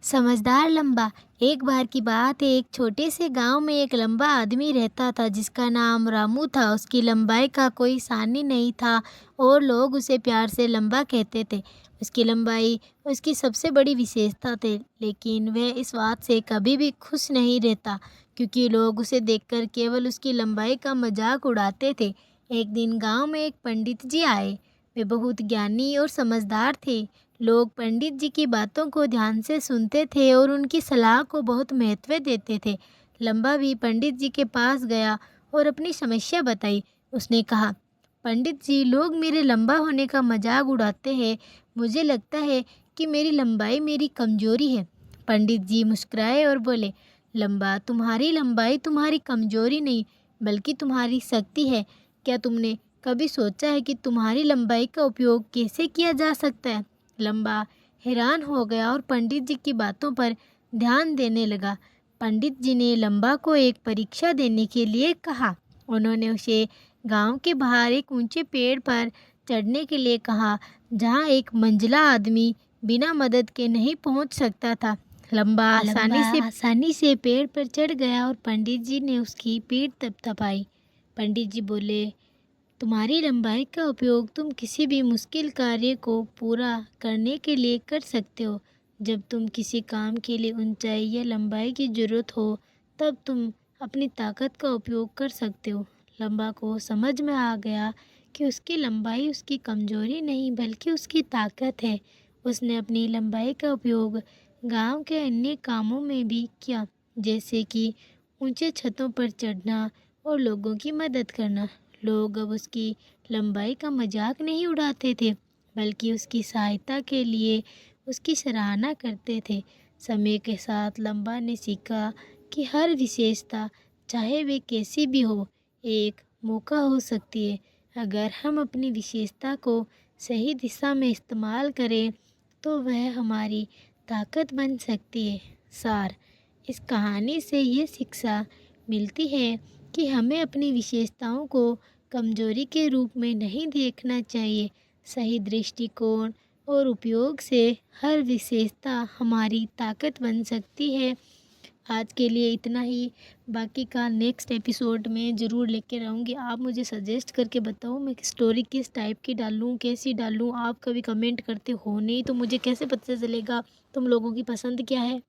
समझदार लंबा। एक बार की बात है, एक छोटे से गांव में एक लंबा आदमी रहता था जिसका नाम रामू था। उसकी लंबाई का कोई सानी नहीं था और लोग उसे प्यार से लंबा कहते थे। उसकी लंबाई उसकी सबसे बड़ी विशेषता थी, लेकिन वह इस बात से कभी भी खुश नहीं रहता क्योंकि लोग उसे देखकर केवल उसकी लंबाई का मजाक उड़ाते थे। एक दिन गांव में एक पंडित जी आए। वे बहुत ज्ञानी और समझदार थे। लोग पंडित जी की बातों को ध्यान से सुनते थे और उनकी सलाह को बहुत महत्व देते थे। लंबा भी पंडित जी के पास गया और अपनी समस्या बताई। उसने कहा, पंडित जी, लोग मेरे लंबा होने का मजाक उड़ाते हैं। मुझे लगता है कि मेरी लंबाई मेरी कमजोरी है। पंडित जी मुस्कुराए और बोले, लंबा, तुम्हारी लंबाई तुम्हारी कमजोरी नहीं बल्कि तुम्हारी शक्ति है। क्या तुमने कभी सोचा है कि तुम्हारी लंबाई का उपयोग कैसे किया जा सकता है? लंबा हैरान हो गया और पंडित जी की बातों पर ध्यान देने लगा। पंडित जी ने लंबा को एक परीक्षा देने के लिए कहा। उन्होंने उसे गांव के बाहर एक ऊंचे पेड़ पर चढ़ने के लिए कहा, जहां एक मंझला आदमी बिना मदद के नहीं पहुंच सकता था। लंबा आसानी से पेड़ पर चढ़ गया और पंडित जी ने उसकी पीठ थपथपाई। पंडित जी बोले, तुम्हारी लंबाई का उपयोग तुम किसी भी मुश्किल कार्य को पूरा करने के लिए कर सकते हो। जब तुम किसी काम के लिए ऊंचाई या लंबाई की जरूरत हो, तब तुम अपनी ताकत का उपयोग कर सकते हो। लंबा को समझ में आ गया कि उसकी लंबाई उसकी कमजोरी नहीं बल्कि उसकी ताकत है। उसने अपनी लंबाई का उपयोग गांव के अन्य कामों में भी किया, जैसे कि ऊंचे छतों पर चढ़ना और लोगों की मदद करना। लोग अब उसकी लंबाई का मजाक नहीं उड़ाते थे बल्कि उसकी सहायता के लिए उसकी सराहना करते थे। समय के साथ लंबा ने सीखा कि हर विशेषता, चाहे वे कैसी भी हो, एक मौका हो सकती है। अगर हम अपनी विशेषता को सही दिशा में इस्तेमाल करें तो वह हमारी ताकत बन सकती है। सार, इस कहानी से ये शिक्षा मिलती है कि हमें अपनी विशेषताओं को कमजोरी के रूप में नहीं देखना चाहिए। सही दृष्टिकोण और उपयोग से हर विशेषता हमारी ताकत बन सकती है। आज के लिए इतना ही। बाकी का नेक्स्ट एपिसोड में ज़रूर लेकर आऊँगी। आप मुझे सजेस्ट करके बताओ मैं स्टोरी किस टाइप की डालूँ, कैसी डालूँ। आप कभी कमेंट करते हो नहीं तो मुझे कैसे पता चलेगा तुम लोगों की पसंद क्या है।